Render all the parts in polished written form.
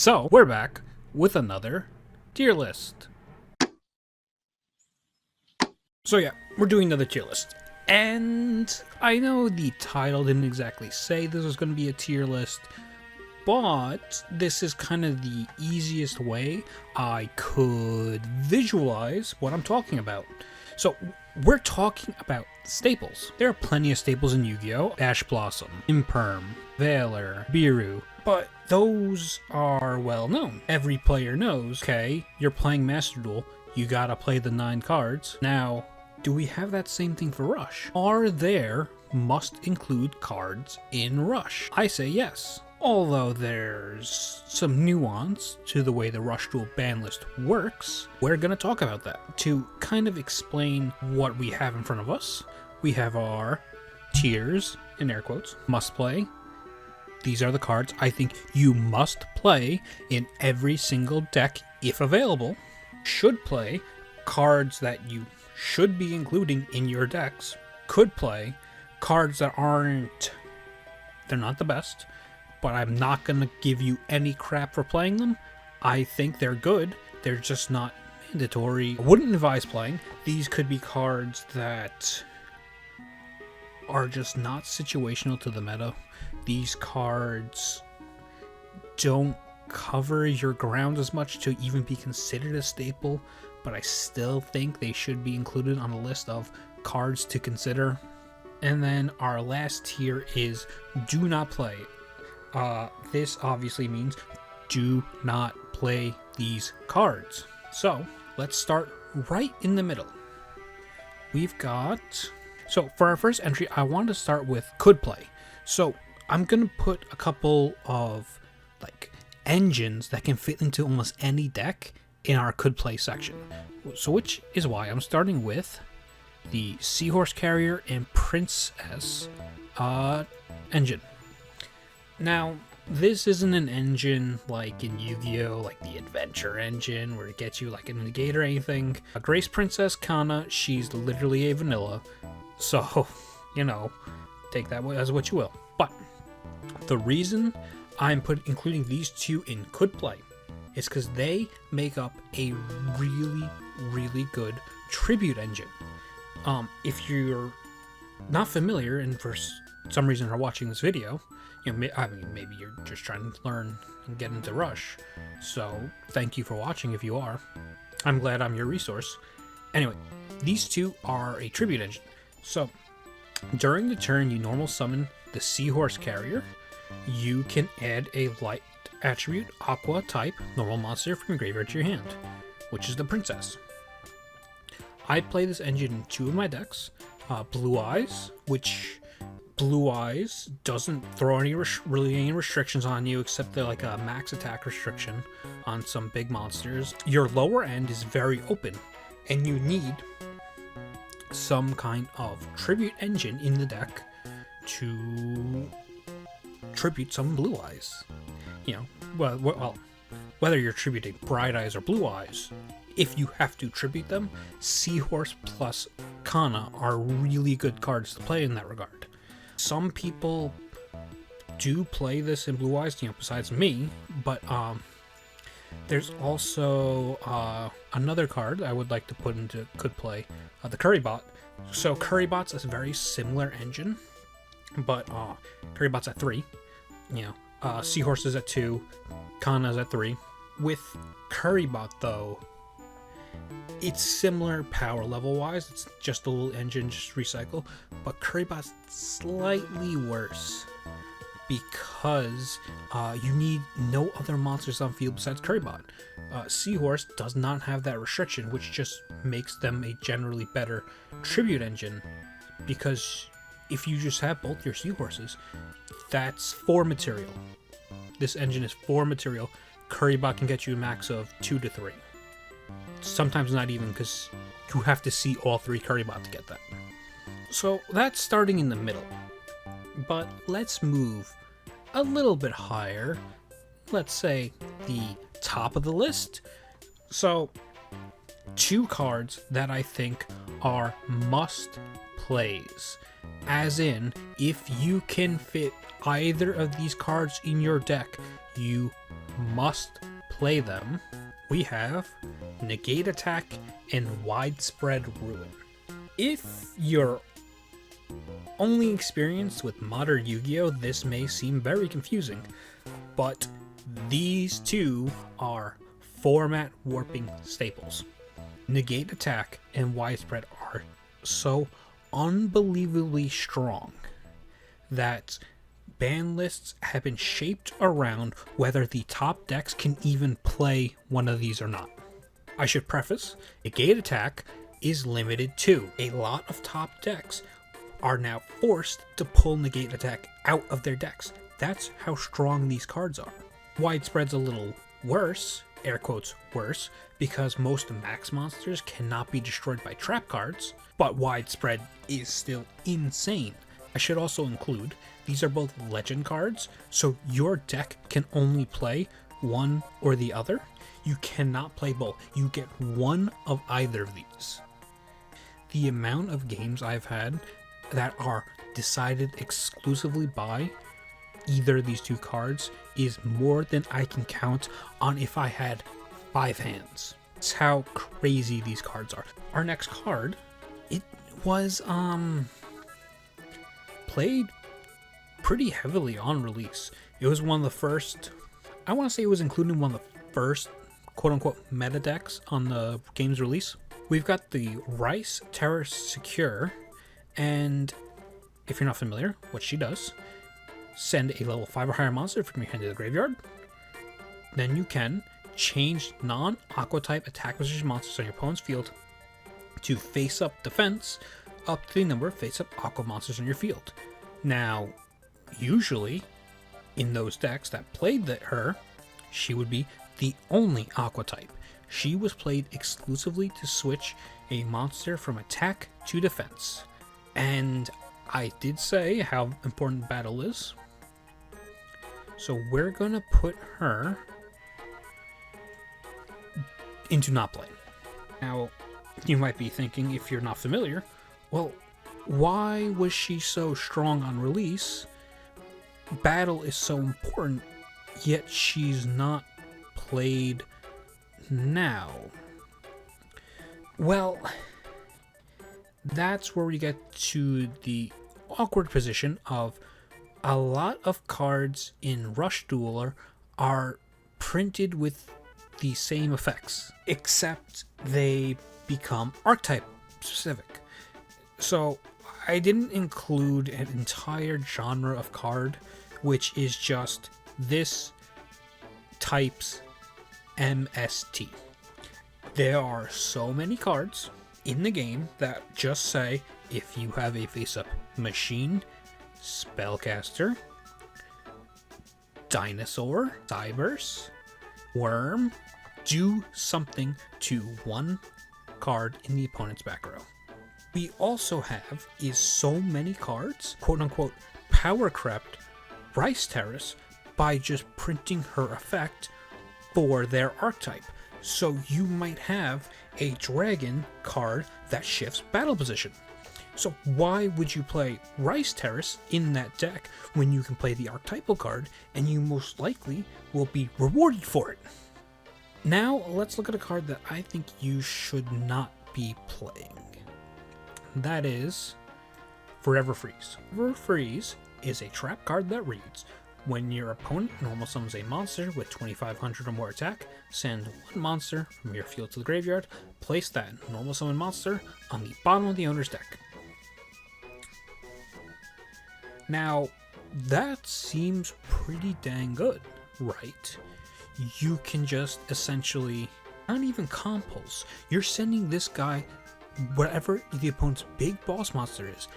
So, we're back with another tier list. So yeah, we're doing another tier list. And I know the title didn't exactly say this was going to be a tier list, but this is kind of the easiest way I could visualize what I'm talking about. So, we're talking about staples. There are plenty of staples in Yu-Gi-Oh! Ash Blossom, Imperm, Valor, Biru, but those are well known. Every player knows, okay, you're playing Master Duel, you gotta play the 9 cards. Now, do we have that same thing for Rush? Are there must include cards in Rush? I say yes. Although there's some nuance to the way the Rush Duel ban list works, we're going to talk about that. To kind of explain what we have in front of us, we have our tiers, in air quotes, must play. These are the cards I think you must play in every single deck if available. Should play, cards that you should be including in your decks. Could play, cards that aren't, they're not the best, but I'm not going to give you any crap for playing them. I think they're good, they're just not mandatory. I wouldn't advise playing. These could be cards that are just not situational to the meta. These cards don't cover your ground as much to even be considered a staple, but I still think they should be included on a list of cards to consider. And then our last tier is do not play. This obviously means do not play these cards. So let's start right in the middle. We've got, so for our first entry, I wanted to start with could play. So I'm gonna put a couple of like engines that can fit into almost any deck in our could play section. So which is why I'm starting with the Seahorse Carrier and Princess engine. Now, this isn't an engine like in Yu-Gi-Oh! Like the Adventure engine, where it gets you like a negate or anything. Grace Princess Kana, she's literally a vanilla, so, you know, take that as what you will. But the reason I'm including these two in could play is because they make up a really, really good tribute engine. If you're not familiar and for some reason are watching this video, you know, I mean, maybe you're just trying to learn and get into Rush. So thank you for watching if you are. I'm glad I'm your resource. Anyway, these two are a tribute engine. So during the turn you normal summon the Seahorse Carrier, you can add a light attribute aqua type normal monster from your graveyard to your hand, which is the Princess. I play this engine in 2 of my decks. Blue Eyes, which Blue Eyes doesn't throw any restrictions on you except like a max attack restriction on some big monsters. Your lower end is very open, and you need some kind of tribute engine in the deck to tribute some Blue Eyes. You know, well, whether you're tributing Bright Eyes or Blue Eyes, if you have to tribute them, Seahorse plus Kana are really good cards to play in that regard. Some people do play this in Blue Eyes, you know, besides me, but there's also another card I would like to put into could play, the Currybot. So Currybot's a very similar engine, but Currybot's at 3, you know, Seahorse is at 2, Kana's at 3. With Currybot though, it's similar power level wise, it's just a little engine, just recycle, but Currybot's slightly worse because you need no other monsters on field besides Currybot. Seahorse does not have that restriction, which just makes them a generally better tribute engine, because if you just have both your Seahorses, that's 4 material. This engine is 4 material. Currybot can get you a max of 2 to 3. Sometimes not even, because you have to see all 3 Currybot to get that. So that's starting in the middle. But let's move a little bit higher. Let's say the top of the list. So 2 cards that I think are must plays. As in, if you can fit either of these cards in your deck, you must play them, we have Negate Attack and Widespread Ruin. If you're only experienced with modern Yu-Gi-Oh, this may seem very confusing, but these two are format warping staples. Negate Attack and Widespread are so unbelievably strong that ban lists have been shaped around whether the top decks can even play one of these or not. I should preface, Negate Attack is limited too. A lot of top decks are now forced to pull Negate Attack out of their decks. That's how strong these cards are. Widespread's a little worse, air quotes worse, because most max monsters cannot be destroyed by trap cards, but Widespread is still insane. I should also include, these are both legend cards, so your deck can only play one or the other. You cannot play both. You get one of either of these. The amount of games I've had that are decided exclusively by either of these two cards is more than I can count on if I had 5 hands. That's how crazy these cards are. Our next card, it was played pretty heavily on release. It was one of the first, I want to say it was included in one of the first quote-unquote meta decks on the game's release. We've got the Rice Terrace Secure, and if you're not familiar, what she does, send a level 5 or higher monster from your hand to the graveyard. Then you can change non-aqua type attack position monsters on your opponent's field to face-up defense up to the number of face-up aqua monsters on your field. Now, usually, in those decks that played her, she would be the only aqua type. She was played exclusively to switch a monster from attack to defense. And I did say how important battle is. So we're gonna put her into not play. Now, you might be thinking, if you're not familiar, well, why was she so strong on release? Battle is so important, yet she's not played now. Well, that's where we get to the awkward position of a lot of cards in Rush Dueler are printed with the same effects, except they become archetype specific. So I didn't include an entire genre of card, which is just this type's MST. There are so many cards in the game that just say, if you have a face-up machine, spellcaster, dinosaur, cybers, worm, do something to one card in the opponent's back row. We also have is so many cards, quote unquote, power crept Rice Terrace by just printing her effect for their archetype. So you might have a dragon card that shifts battle position. So why would you play Rice Terrace in that deck when you can play the archetypal card and you most likely will be rewarded for it? Now let's look at a card that I think you should not be playing. That is Forever Freeze. Forever Freeze is a trap card that reads, when your opponent normal summons a monster with 2500 or more attack, send one monster from your field to the graveyard, place that normal summon monster on the bottom of the owner's deck. Now, that seems pretty dang good, right? You can just essentially, not even compulse, you're sending this guy, whatever the opponent's big boss monster is,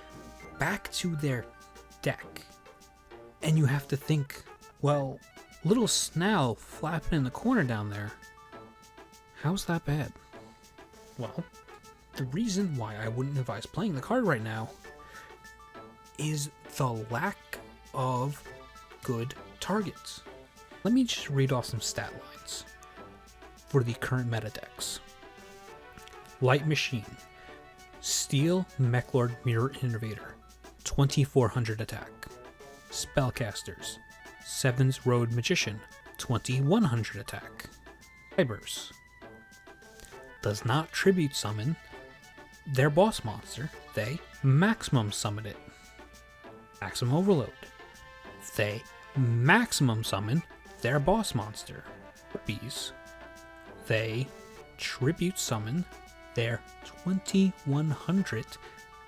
back to their deck. And you have to think, well, little Snell flapping in the corner down there, how's that bad? Well, the reason why I wouldn't advise playing the card right now is the lack of good targets. Let me just read off some stat lines for the current meta decks. Light Machine, Steel Mechlord Mirror Innovator, 2400 attack. Spellcasters, Seven's Road Magician, 2100 attack. Fibers does not tribute summon their boss monster, they maximum summon it. Maximum Overload, they maximum summon their boss monster. Harpies, they tribute summon their 2100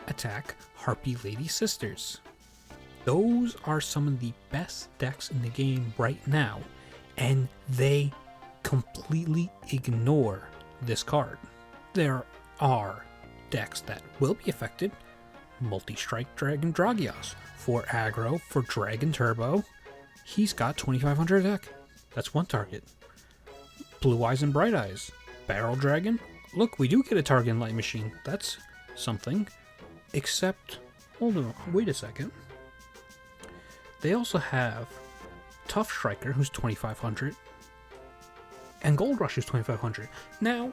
attack Harpy Lady Sisters. Those are some of the best decks in the game right now, and they completely ignore this card. There are decks that will be affected. Multi-Strike Dragon Dragios for aggro for Dragon Turbo. He's got 2500 attack. That's one target. Blue Eyes and Bright Eyes. Barrel Dragon. Look, we do get a target in Light Machine. That's something. Except, hold on, wait a second. They also have Tough Striker, who's 2500. And Gold Rush is 2500. Now,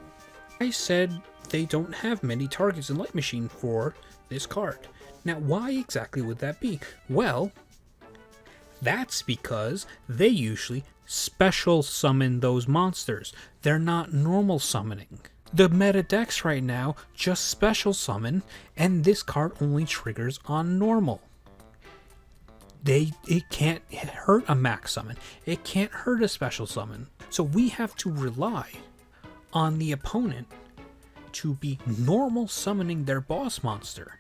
I said they don't have many targets in Light Machine for this card. Now, why exactly would that be? Well, that's because they usually special summon those monsters. They're not normal summoning. The meta decks right now just special summon, and this card only triggers on normal. It can't hurt a max summon. It can't hurt a special summon. So we have to rely on the opponent to be normal summoning their boss monster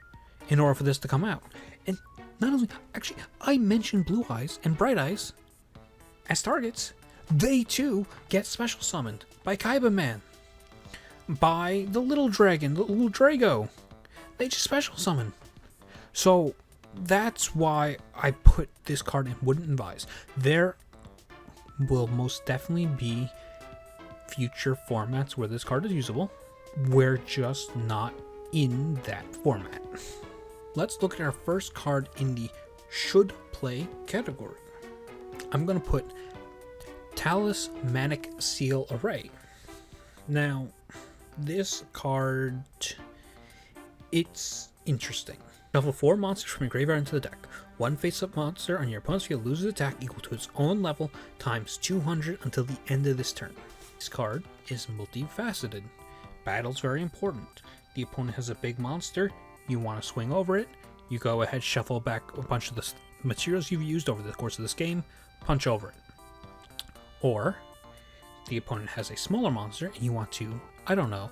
in order for this to come out. And not only, actually, I mentioned Blue Eyes and Bright Eyes as targets. They too get special summoned by Kaiba Man, by the little dragon, the little Drago. They just special summon. So that's why I put this card in Wouldn't Advise. There will most definitely be future formats where this card is usable. We're just not in that format. Let's look at our first card in the should play category. I'm going to put Talismanic Seal Array. Now, this card, it's interesting. Shuffle 4 monsters from your graveyard into the deck. One face-up monster on your opponent's field loses attack equal to its own level times 200 until the end of this turn. This card is multifaceted. Battle's very important. The opponent has a big monster, you want to swing over it, you go ahead, shuffle back a bunch of the materials you've used over the course of this game, punch over it. Or, the opponent has a smaller monster and you want to, I don't know,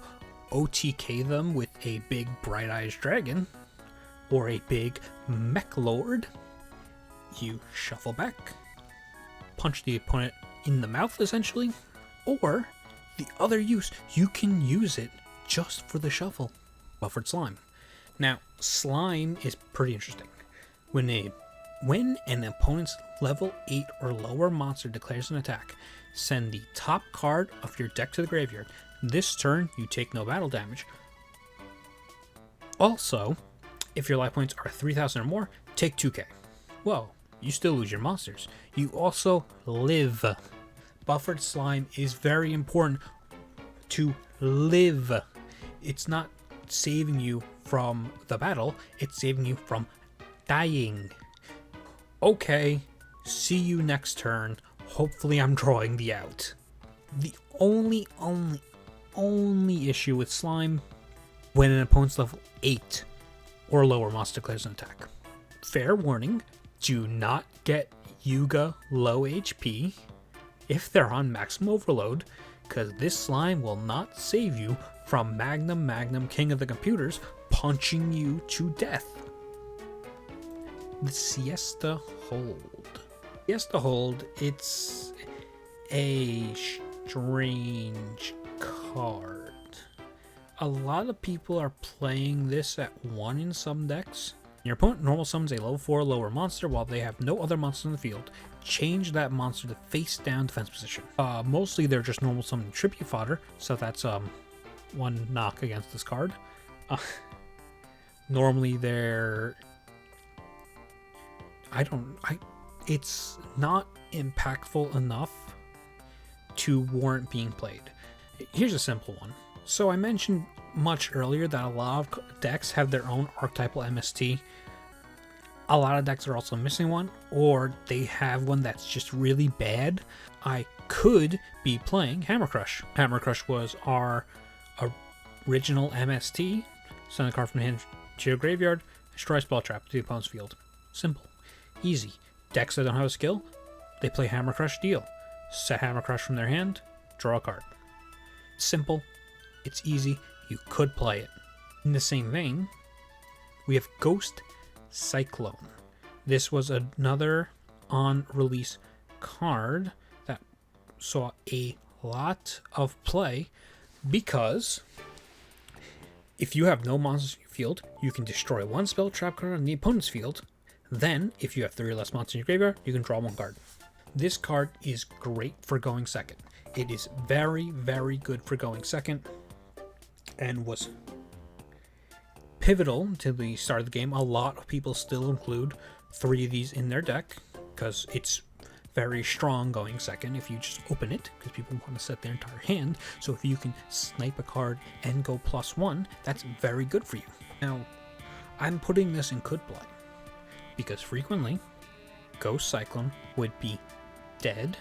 OTK them with a big Bright Eyes Dragon, or a big Mech Lord. You shuffle back, punch the opponent in the mouth essentially, or the other use, you can use it just for the shuffle. Buffered Slime. Now, Slime is pretty interesting. When an opponent's level 8 or lower monster declares an attack, send the top card of your deck to the graveyard. This turn, you take no battle damage. Also, if your life points are 3,000 or more, take 2k. Well, you still lose your monsters. You also live. Buffered Slime is very important to live. It's not saving you from the battle, it's saving you from dying. Okay, see you next turn. Hopefully I'm drawing the out. The only issue with Slime, when an opponent's level 8 or lower monster declares an attack. Fair warning, do not get Yuga low HP if they're on maximum overload, because this Slime will not save you from Magnum King of the Computers punching you to death. The Siesta Hold. Siesta Hold, it's a strange card. A lot of people are playing this at 1 in some decks. Your opponent normal summons a level 4 lower monster while they have no other monsters in the field. Change that monster to face down defense position. Mostly they're just normal summoning tribute fodder, so that's one knock against this card. Normally they're... it's not impactful enough to warrant being played. Here's a simple one. So I mentioned much earlier that a lot of decks have their own archetypal MST. A lot of decks are also missing one, or they have one that's just really bad. I could be playing Hammer Crush. Hammer Crush was our original MST. Send a card from the hand to your graveyard, destroy a spell trap to the opponent's field. Simple. Easy. Decks that don't have a skill, they play Hammer Crush, deal. Set Hammer Crush from their hand, draw a card. Simple. It's easy. You could play it. In the same vein, we have Ghost Cyclone. This was another on-release card that saw a lot of play because if you have no monsters in your field, you can destroy one spell trap card on the opponent's field. Then, if you have 3 or less monsters in your graveyard, you can draw 1 card. This card is great for going second. It is very, very good for going second and was pivotal to the start of the game. A lot of people still include 3 of these in their deck because it's very strong going second if you just open it, because people want to set their entire hand. So if you can snipe a card and go +1, that's very good for you. Now, I'm putting this in could play because frequently Ghost Cyclone would be dead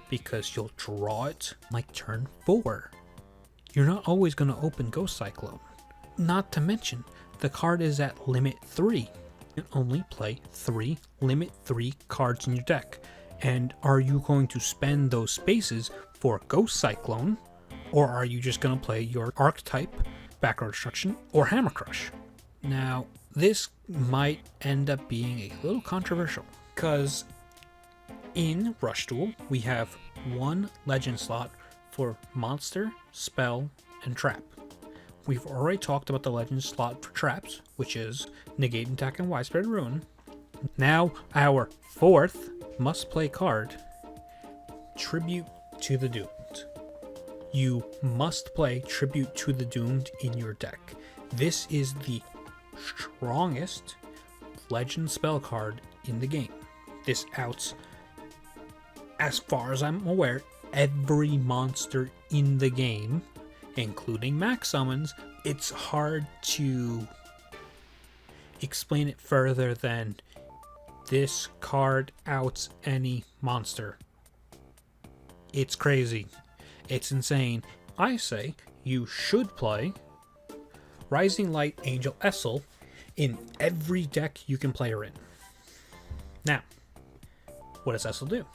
because you'll draw it like turn 4. You're not always going to open Ghost Cyclone. Not to mention, the card is at limit 3. You can only play 3 limit 3 cards in your deck. And are you going to spend those spaces for Ghost Cyclone, or are you just going to play your Archetype, Backroad Destruction, or Hammer Crush? Now, this might end up being a little controversial, because in Rush Duel, we have 1 legend slot for monster, spell, and trap. We've already talked about the legend slot for traps, which is Negate Attack and Widespread Ruin. Now, our 4th must-play card, Tribute to the Doomed. You must play Tribute to the Doomed in your deck. This is the strongest legend spell card in the game. This outs, as far as I'm aware, every monster in the game, including max summons. It's hard to explain it further than this card outs any monster. It's crazy. It's insane. I say you should play Rising Light Angel Essel in every deck you can play her in. Now, what does Essel do?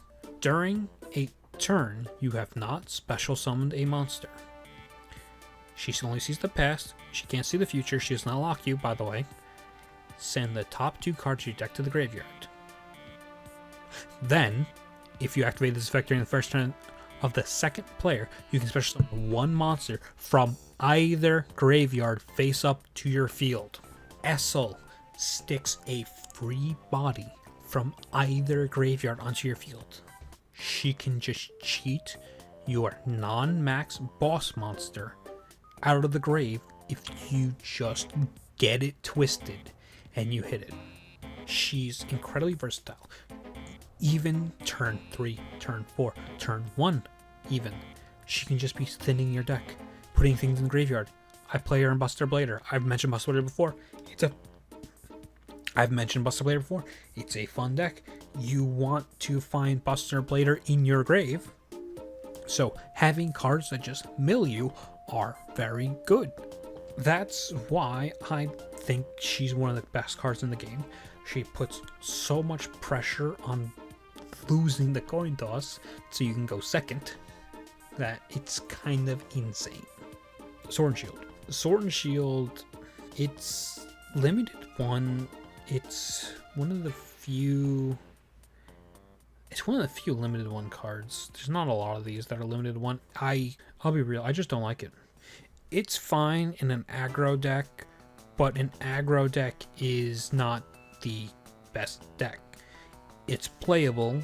During a turn, you have not special summoned a monster. She only sees the past. She can't see the future. She does not lock you, by the way. Send the top 2 cards of your deck to the graveyard. Then, if you activate this effect during the first turn of the second player, you can special summon 1 monster from either graveyard face up to your field. Essel sticks a free body from either graveyard onto your field. She can just cheat your non-max boss monster out of the grave if you just get it twisted and you hit it. She's incredibly versatile. Even turn 3, turn 4, turn 1 even. She can just be thinning your deck, putting things in the graveyard. I play her in Buster Blader. I've mentioned Buster Blader before. It's a fun deck. You want to find Buster Blader in your grave, so having cards that just mill you are very good. That's why I think she's one of the best cards in the game. She puts so much pressure on losing the coin toss so you can go second that it's kind of insane. Sword and Shield. Sword and Shield, it's limited 1. It's one of the few limited 1 cards. There's not a lot of these that are limited 1. I'll be real, I just don't like it. It's fine in an aggro deck, but an aggro deck is not the best deck. It's playable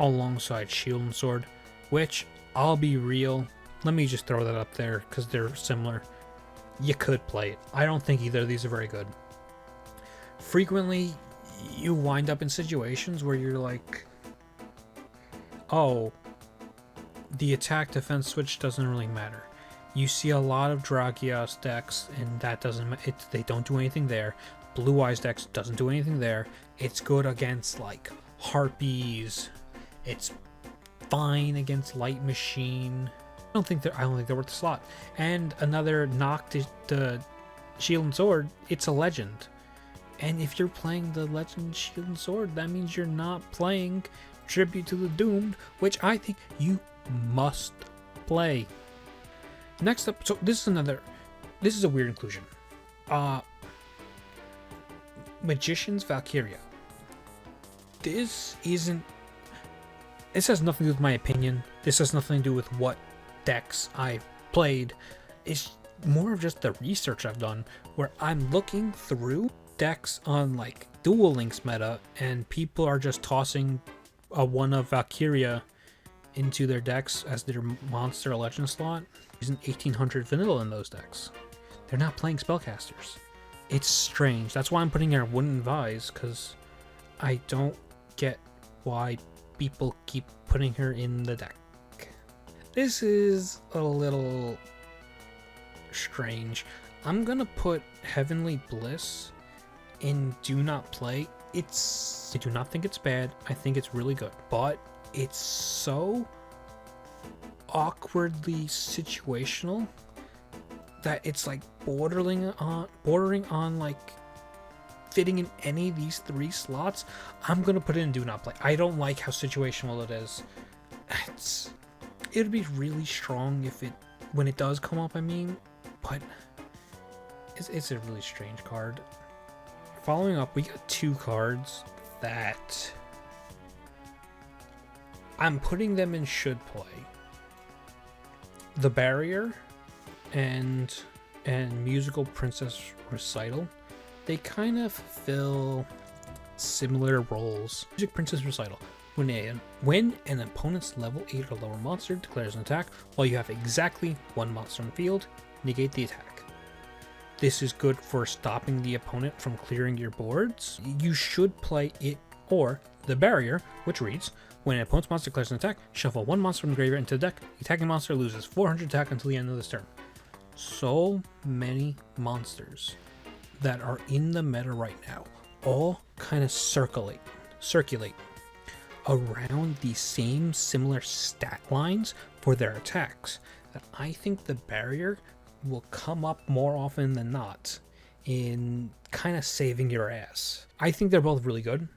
alongside Shield and Sword, which, I'll be real, let me just throw that up there because they're similar. You could play it. I don't think either of these are very good. Frequently, you wind up in situations where you're like, oh, the attack defense switch doesn't really matter. You see a lot of Dragios decks, and that doesn't. They don't do anything there. Blue Eyes decks doesn't do anything there. It's good against like Harpies. It's fine against Light Machine. I don't think they're worth the slot. And another knock to the Shield and Sword, it's a legend. And if you're playing the Legend Shield and Sword, that means you're not playing Tribute to the Doomed, which I think you must play. Next up, so this is a weird inclusion. Magician's Valkyria. This has nothing to do with my opinion. This has nothing to do with what decks I've played. It's more of just the research I've done, where I'm looking through decks on like Duel Links meta, and people are just tossing a one of Valkyria into their decks as their monster or legend slot. There's an 1800 vanilla in those decks. They're not playing spellcasters. It's strange. That's why I'm putting her Wooden Vise, because I don't get why people keep putting her in the deck. This is a little strange. I'm gonna put Heavenly Bliss in Do Not Play. I do not think it's bad. I think it's really good, but it's so awkwardly situational that it's like bordering on like fitting in any of these 3 slots. I'm gonna put it in Do Not Play. I don't like how situational it is. It'd be really strong when it does come up, I mean, but it's a really strange card. Following up, we got 2 cards that I'm putting them in should play. The Barrier and Musical Princess Recital. They kind of fill similar roles. Music Princess Recital. When an opponent's level 8 or lower monster declares an attack while you have exactly 1 monster on the field, negate the attack. This is good for stopping the opponent from clearing your boards. You should play it or the Barrier, which reads, when an opponent's monster declares an attack, shuffle 1 monster from the graveyard into the deck. The attacking monster loses 400 attack until the end of this turn. So many monsters that are in the meta right now all kind of circulate around the same similar stat lines for their attacks, that I think the Barrier will come up more often than not in kind of saving your ass. I think they're both really good.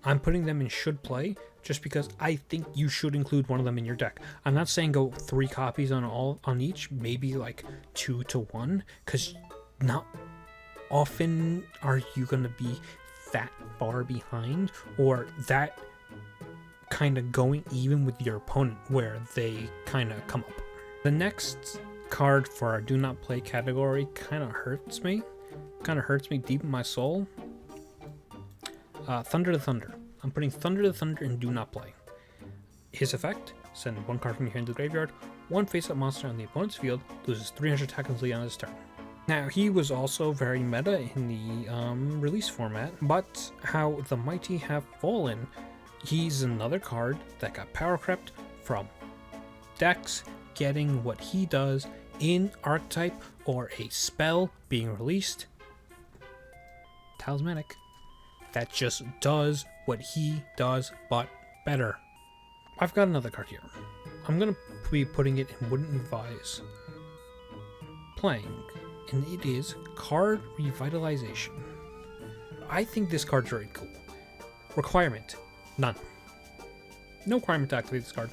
I'm putting them in should play just because I think you should include one of them in your deck. I'm not saying go 3 copies on each, maybe like 2 to 1, because not often are you going to be that far behind or that kind of going even with your opponent where they kind of come up. The next card for our Do Not Play category kind of hurts me deep in my soul. Thunder to Thunder. I'm putting Thunder to Thunder in Do Not Play. His effect, send 1 card from your hand to the graveyard. 1 face-up monster on the opponent's field loses 300 attack until the end of his turn. Now, he was also very meta in the release format, but how the mighty have fallen, he's another card that got power crept from decks getting what he does in archetype or a spell being released. Talismanic. That just does what he does, but better. I've got another card here. I'm going to be putting it in Wouldn't Advise playing, and it is Card Revitalization. I think this card's very cool. Requirement, none. No requirement to activate this card.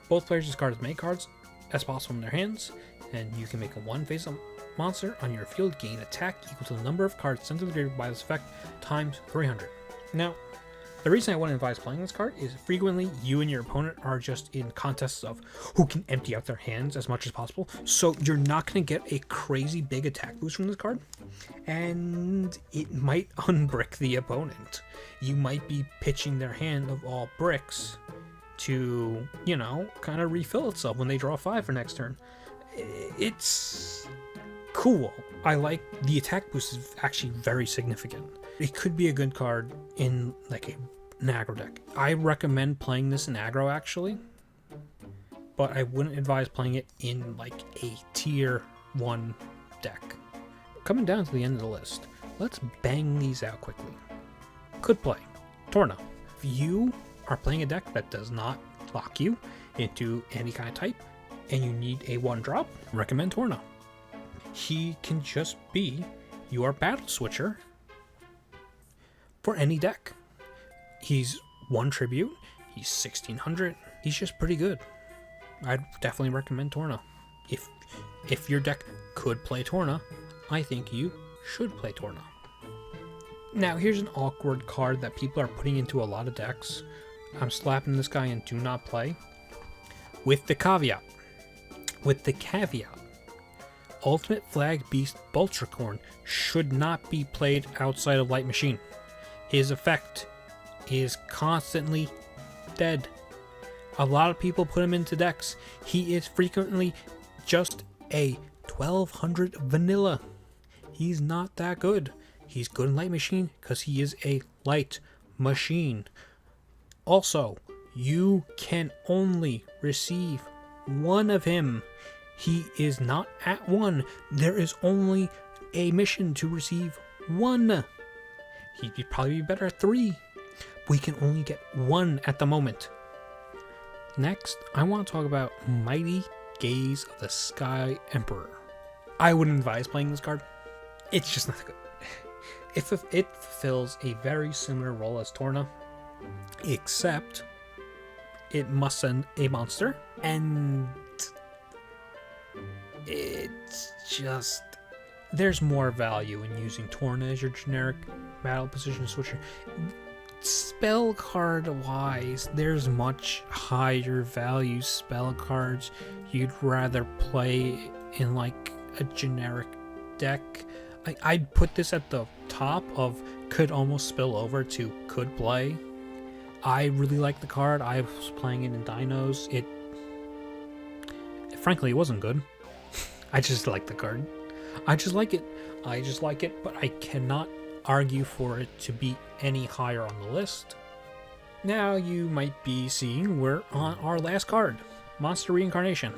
Both players discard as many cards as possible in their hands, and you can make a 1 face-up monster on your field gain attack equal to the number of cards sent to the graveyard by this effect times 300. Now, the reason I wouldn't advise playing this card is frequently you and your opponent are just in contests of who can empty out their hands as much as possible, so you're not going to get a crazy big attack boost from this card, and it might unbrick the opponent. You might be pitching their hand of all bricks to, kind of refill itself when they draw 5 for next turn. It's cool. I like the attack boost is actually very significant. It could be a good card in like an aggro deck. I recommend playing this in aggro actually, but I wouldn't advise playing it in like a tier 1 deck. Coming down to the end of the list, let's bang these out quickly. Could play Torna. If you are playing a deck that does not lock you into any kind of type, and you need a 1-drop, recommend Torna. He can just be your battle switcher for any deck. He's 1 tribute, he's 1600, he's just pretty good. I'd definitely recommend Torna. If your deck could play Torna, I think you should play Torna. Now here's an awkward card that people are putting into a lot of decks. I'm slapping this guy in do not play. With the caveat, Ultimate Flag Beast Boltricorn should not be played outside of Light Machine. His effect is constantly dead. A lot of people put him into decks. He is frequently just a 1200 vanilla. He's not that good. He's good in Light Machine because he is a Light Machine. Also, you can only receive 1 of him. He is not at 1. There is only a mission to receive 1. He'd probably be better at 3. We can only get 1 at the moment. Next, I want to talk about Mighty Gaze of the Sky Emperor. I wouldn't advise playing this card. It's just not good. It fulfills a very similar role as Torna, except it must send a monster, and it's just... there's more value in using Torna as your generic battle position switcher. Spell card wise, there's much higher value spell cards you'd rather play in like a generic deck. I'd put this at the top of could almost spill over to could play. I really like the card. I was playing it in Dinos. Frankly, it wasn't good. I just like the card. I just like it, but I cannot argue for it to be any higher on the list. Now you might be seeing we're on our last card, Monster Reincarnation.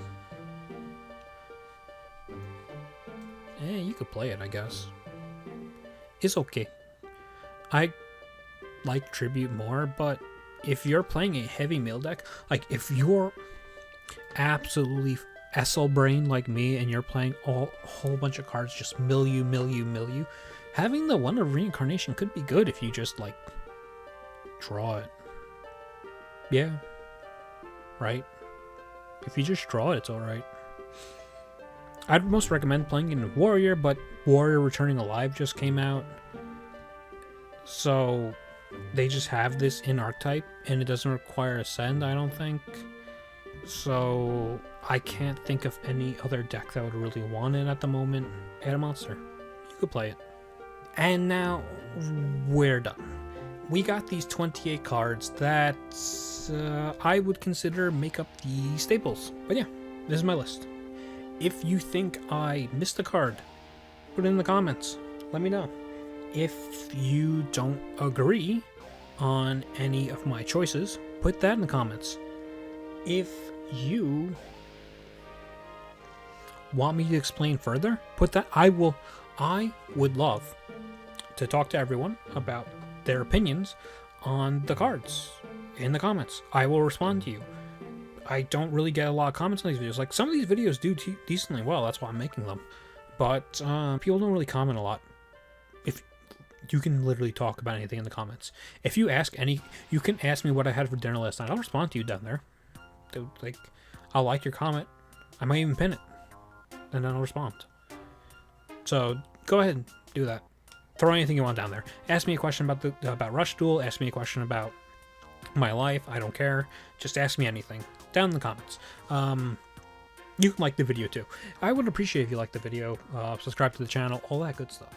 You could play it, I guess. It's okay. I like Tribute more, but if you're playing a heavy mill deck, like if you're absolutely SL brain like me and you're playing a whole bunch of cards just mill you, having the one of Reincarnation could be good if you just like draw it. Yeah. Right? If you just draw it, it's alright. I'd most recommend playing it in Warrior, but Warrior Returning Alive just came out. So they just have this in Archetype, and it doesn't require Ascend, I don't think. So I can't think of any other deck that would really want it at the moment. Add a monster. You could play it. And now we're done. We got these 28 cards that I would consider make up the staples. But yeah, this is my list. If you think I missed a card, put it in the comments. Let me know. If you don't agree on any of my choices, put that in the comments. If you want me to explain further, put that. I would love to talk to everyone about their opinions on the cards in the comments. I will respond to you. I don't really get a lot of comments on these videos. Like, some of these videos do decently well, that's why I'm making them. But people don't really comment a lot. If you can literally talk about anything in the comments. If you ask you can ask me what I had for dinner last night. I'll respond to you down there. Like, I'll like your comment. I might even pin it, and then I'll respond. So go ahead and do that. Throw anything you want down there. Ask me a question about Rush Duel. Ask me a question about my life. I don't care. Just ask me anything down in the comments. You can like the video too. I would appreciate if you like the video, subscribe to the channel, all that good stuff.